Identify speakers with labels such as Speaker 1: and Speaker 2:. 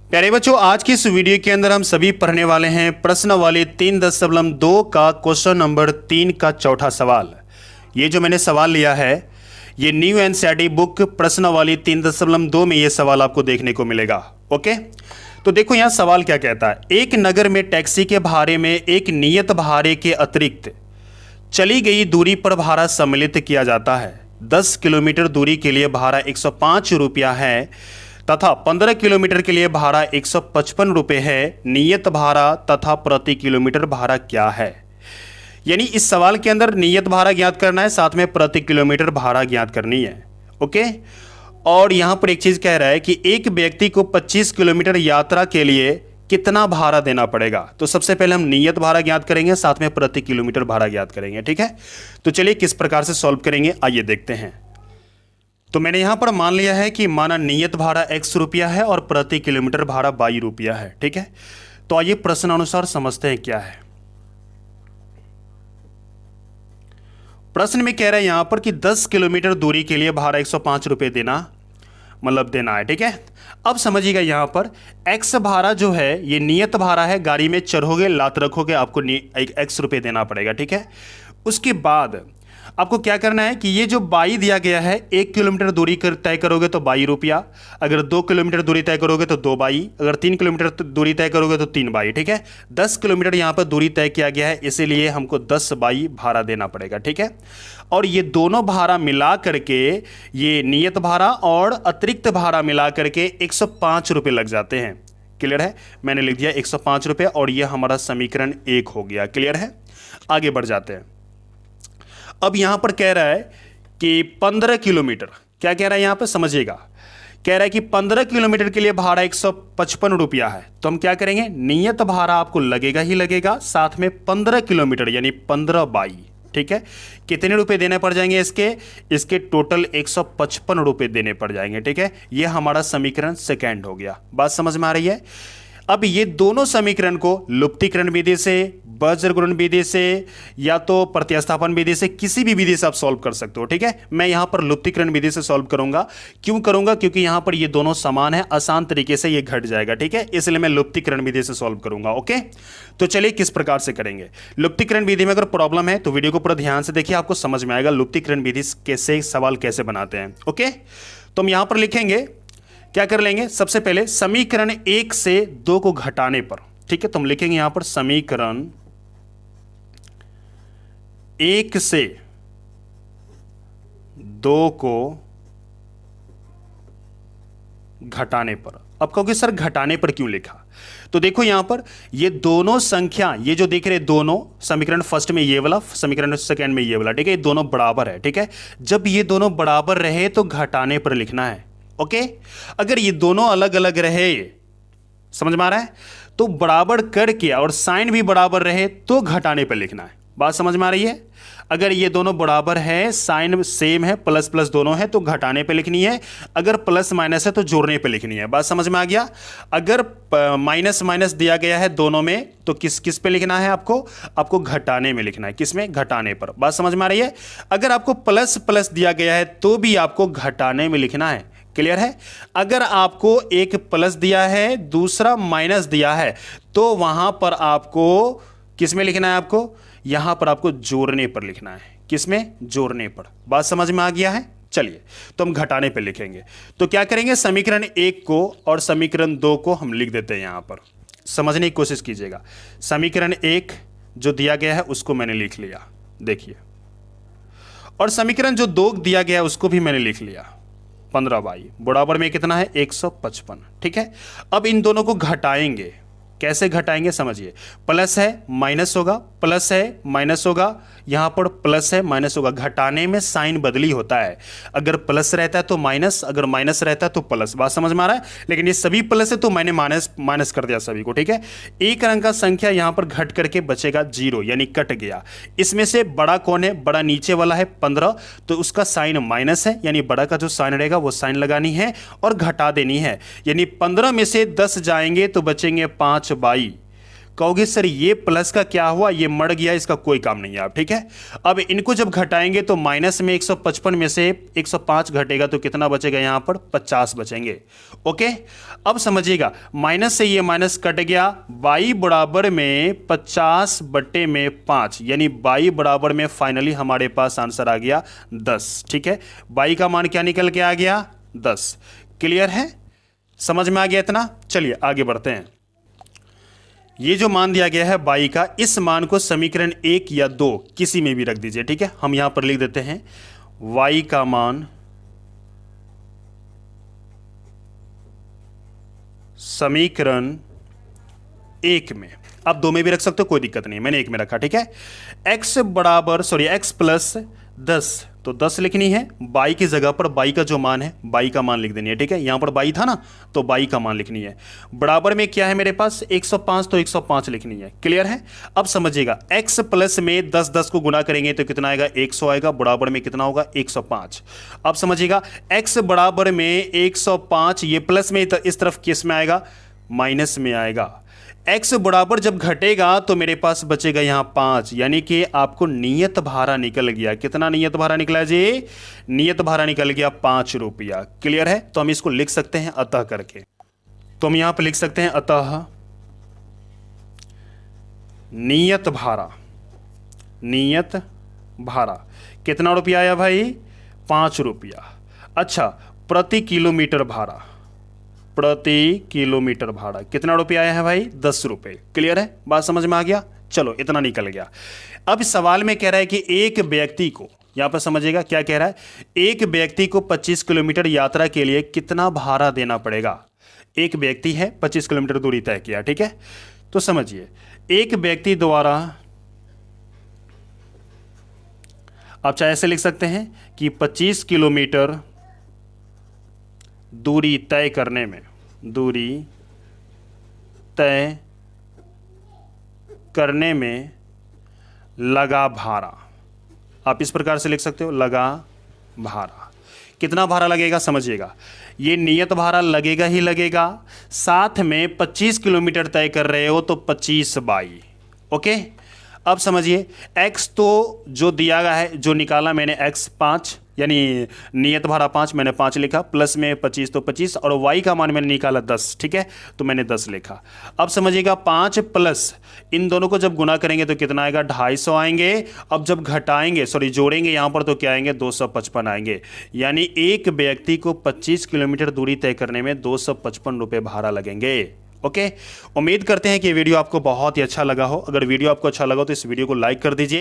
Speaker 1: प्यारे बच्चों, आज की इस वीडियो के अंदर हम सभी पढ़ने वाले हैं प्रश्नावली 3.2 का क्वेश्चन नंबर 3 का चौथा सवाल। ये जो मैंने सवाल लिया है ये न्यू एनसीईआरटी बुक प्रश्नावली 3.2 में ये सवाल आपको देखने को मिलेगा। ओके, तो देखो यहाँ सवाल क्या कहता है। एक नगर में टैक्सी के भाड़े में एक नियत भाड़े के अतिरिक्त चली गई दूरी पर भाड़ा सम्मिलित किया जाता है। 10 किलोमीटर दूरी के लिए भाड़ा 105 रुपया है तथा 15 किलोमीटर के लिए भाड़ा 155 रुपये है। नियत भाड़ा तथा प्रति किलोमीटर भाड़ा क्या है? यानी इस सवाल के अंदर नियत भाड़ा ज्ञात करना है, साथ में प्रति किलोमीटर भाड़ा ज्ञात करनी है। ओके, और यहां पर एक चीज कह रहा है कि एक व्यक्ति को 25 किलोमीटर यात्रा के लिए कितना भाड़ा देना पड़ेगा। तो सबसे पहले हम नियत भाड़ा ज्ञात करेंगे, साथ में प्रति किलोमीटर भाड़ा ज्ञात करेंगे। ठीक है, तो चलिए किस प्रकार से सॉल्व करेंगे आइए देखते हैं। तो मैंने यहां पर मान लिया है कि माना नियत भाड़ा x रुपया है और प्रति किलोमीटर भाड़ा y रुपया है। ठीक है, तो आइए प्रश्नानुसार समझते हैं क्या है। प्रश्न में कह रहा है यहां पर कि 10 किलोमीटर दूरी के लिए भाड़ा 105 रुपये देना है। ठीक है, अब समझिएगा यहां पर x भाड़ा जो है ये नियत भाड़ा है। गाड़ी में चढ़ोगे, लात रखोगे, आपको x रुपये देना पड़ेगा। ठीक है, उसके बाद आपको क्या करना है कि ये जो बाई दिया गया है, 1 किलोमीटर दूरी तय करोगे तो 22 रुपया, अगर 2 किलोमीटर दूरी तय करोगे तो 2 बाई, अगर 3 किलोमीटर दूरी तय करोगे तो 3 बाई। ठीक है, 10 किलोमीटर यहाँ पर दूरी तय किया गया है, इसीलिए हमको 10 बाई भाड़ा देना पड़ेगा। ठीक है, और ये दोनों भाड़ा मिला करके, ये नियत भाड़ा और अतिरिक्त भाड़ा मिला करके 105 रुपये लग जाते हैं। क्लियर है, मैंने लिख दिया 105 रुपये और यह हमारा समीकरण 1 हो गया। क्लियर है, आगे बढ़ जाते हैं। अब यहां पर कह रहा है कि 15 किलोमीटर, क्या कह रहा है यहां पर समझिएगा, कह रहा है कि 15 किलोमीटर के लिए भाड़ा 155 रुपया है। तो हम क्या करेंगे, नियत भाड़ा आपको लगेगा ही लगेगा, साथ में 15 किलोमीटर यानी 15 बाई। ठीक है, कितने रुपए देने पड़ जाएंगे इसके टोटल 155 रुपये देने पड़ जाएंगे। ठीक है, यह हमारा समीकरण सेकेंड हो गया। बात समझ में आ रही है? अब ये दोनों समीकरण को लुप्तीकरण विधि से, वज्रगुणन विधि से या तो प्रत्यास्थापन विधि से, किसी भी विधि से आप सॉल्व कर सकते हो। ठीक है, मैं यहां पर लुप्तीकरण विधि से सॉल्व करूंगा। क्यों करूंगा? क्योंकि यहां पर ये दोनों समान है, आसान तरीके से ये घट जाएगा। ठीक है, इसलिए मैं लुप्तीकरण विधि से सॉल्व करूंगा। ओके, तो चलिए किस प्रकार से करेंगे। लुप्तीकरण विधि में अगर प्रॉब्लम है तो वीडियो को पूरा ध्यान से देखिए, आपको समझ में आएगा लुप्तीकरण विधि कैसे सवाल कैसे बनाते हैं। ओके, तो हम यहां पर लिखेंगे, क्या कर लेंगे, सबसे पहले समीकरण 1 से 2 को घटाने पर। ठीक है, तो हम लिखेंगे यहां पर समीकरण 1 से 2 को घटाने पर। अब कहोगे सर घटाने पर क्यों लिखा? तो देखो यहां पर ये दोनों संख्या, ये जो देख रहे दोनों, समीकरण फर्स्ट में ये वाला, समीकरण सेकंड में ये वाला। ठीक है, ये दोनों बराबर है। ठीक है, जब ये दोनों बराबर रहे तो घटाने पर लिखना है। ओके, अगर ये दोनों अलग अलग रहे, समझ में आ रहा है, तो बराबर करके और साइन भी बराबर रहे तो घटाने पर लिखना है। बात समझ में आ रही है? अगर ये दोनों बराबर है, साइन सेम है, प्लस प्लस दोनों है तो घटाने पे लिखनी है, अगर प्लस माइनस है तो जोड़ने पे लिखनी है। बात समझ में आ गया? अगर माइनस माइनस दिया गया है दोनों में तो किस पे लिखना है? आपको घटाने में लिखना है। किस में? घटाने पर। बात समझ में आ रही है? अगर आपको प्लस प्लस दिया गया है तो भी आपको घटाने में लिखना है। क्लियर है? अगर आपको एक प्लस दिया है, दूसरा माइनस दिया है, तो वहां पर आपको किस में लिखना है? आपको यहां पर आपको जोड़ने पर लिखना है। किस में? जोड़ने पर। बात समझ में आ गया है? चलिए, तो हम घटाने पर लिखेंगे। तो क्या करेंगे, समीकरण 1 को और समीकरण 2 को हम लिख देते हैं। यहां पर समझने की कोशिश कीजिएगा। समीकरण 1 जो दिया गया है उसको मैंने लिख लिया, देखिए, और समीकरण जो 2 दिया गया है उसको भी मैंने लिख लिया। 15 बाई बराबर में कितना है? 155। ठीक है, अब इन दोनों को घटाएंगे। कैसे घटाएंगे समझिए, प्लस है माइनस होगा, प्लस है माइनस होगा, यहां पर प्लस है माइनस होगा। घटाने में साइन बदली होता है, अगर प्लस रहता है तो माइनस, अगर माइनस रहता है तो प्लस। बात समझ में आ रहा है? लेकिन ये सभी प्लस है तो मैंने माइनस कर दिया सभी को। ठीक है, एक अंक का संख्या यहां पर घट करके बचेगा 0, यानी कट गया। इसमें से बड़ा कौन है? बड़ा नीचे वाला है 15, तो उसका साइन माइनस है, यानी बड़ा का जो साइन रहेगा वो साइन लगानी है और घटा देनी है। यानी 15 में से 10 जाएंगे तो बचेंगे 5 बाई। कहोगे सर ये प्लस का क्या हुआ, ये मर गया, इसका कोई काम नहीं है आप, ठीक है। अब इनको जब घटाएंगे तो माइनस में 155 में से 105 घटेगा तो कितना बचेगा, यहां पर 50 बचेंगे। ओके, अब समझिएगा, माइनस से ये माइनस कट गया, y बराबर में 50 बटे में 5, यानी y बराबर में फाइनली हमारे पास आंसर आ गया 10, ठीक है। y का मान क्या निकल के आ गया, 10। क्लियर है, समझ में आ गया इतना। चलिए आगे बढ़ते हैं। ये जो मान दिया गया है y का, इस मान को समीकरण 1 या 2 किसी में भी रख दीजिए, ठीक है। हम यहां पर लिख देते हैं y का मान समीकरण 1 में, आप 2 में भी रख सकते हो, कोई दिक्कत नहीं, मैंने 1 में रखा, ठीक है। x बराबर x प्लस 10, तो 10 लिखनी है, y की जगह पर y का जो मान है y का मान लिख देनी है, ठीक है। यहां पर y था ना, तो y का मान लिखनी है। बराबर में क्या है मेरे पास 105, तो 105 लिखनी है। क्लियर है। अब समझिएगा, x प्लस में 10 10 को गुना करेंगे तो कितना आएगा, 100 आएगा, बराबर में कितना होगा, 105। अब समझिएगा, x बराबर में 105, ये प्लस में इस तरफ किस में आएगा, माइनस में आएगा। x बराबर जब घटेगा तो मेरे पास बचेगा यहां 5, यानी कि आपको नियत भाड़ा निकल गया। कितना नियत भाड़ा निकला जी, नियत भाड़ा निकल गया 5 रुपया। क्लियर है, तो हम इसको लिख सकते हैं अतः करके, तो हम यहां पर लिख सकते हैं अतः नियत भाड़ा, नियत भाड़ा कितना रुपया आया भाई, 5 रुपया। अच्छा, प्रति किलोमीटर भाड़ा, प्रति किलोमीटर भाड़ा कितना रुपया आया है भाई, 10 रुपये। क्लियर है, बात समझ में आ गया। चलो इतना निकल गया। अब इस सवाल में कह रहा है कि एक व्यक्ति को, यहां पर समझिएगा क्या कह रहा है, एक व्यक्ति को 25 किलोमीटर यात्रा के लिए कितना भाड़ा देना पड़ेगा। एक व्यक्ति है, 25 किलोमीटर दूरी तय किया, ठीक है। तो समझिए, एक व्यक्ति द्वारा, आप चाहे ऐसे लिख सकते हैं कि 25 किलोमीटर दूरी तय करने में, दूरी तय करने में लगा भाड़ा, आप इस प्रकार से लिख सकते हो, लगा भाड़ा। कितना भाड़ा लगेगा समझिएगा, ये नियत भाड़ा लगेगा ही लगेगा, साथ में 25 किलोमीटर तय कर रहे हो तो 25 बाई। ओके, अब समझिए, x तो जो दिया गया है, जो निकाला मैंने x 5, यानी नियत भाड़ा 5, मैंने 5 लिखा, प्लस में 25 तो 25, और y का मान मैंने निकाला 10, ठीक है, तो मैंने 10 लिखा। अब समझिएगा, 5 प्लस इन दोनों को जब गुना करेंगे तो कितना आएगा, 250 आएंगे। अब जब घटाएंगे, जोड़ेंगे यहां पर तो क्या आएंगे, 255 आएंगे। यानी एक व्यक्ति को 25 किलोमीटर दूरी तय करने में 255 रुपये भाड़ा लगेंगे। ओके, उम्मीद करते हैं कि ये वीडियो आपको बहुत ही अच्छा लगा हो। अगर वीडियो आपको अच्छा लगा तो इस वीडियो को लाइक कर दीजिए।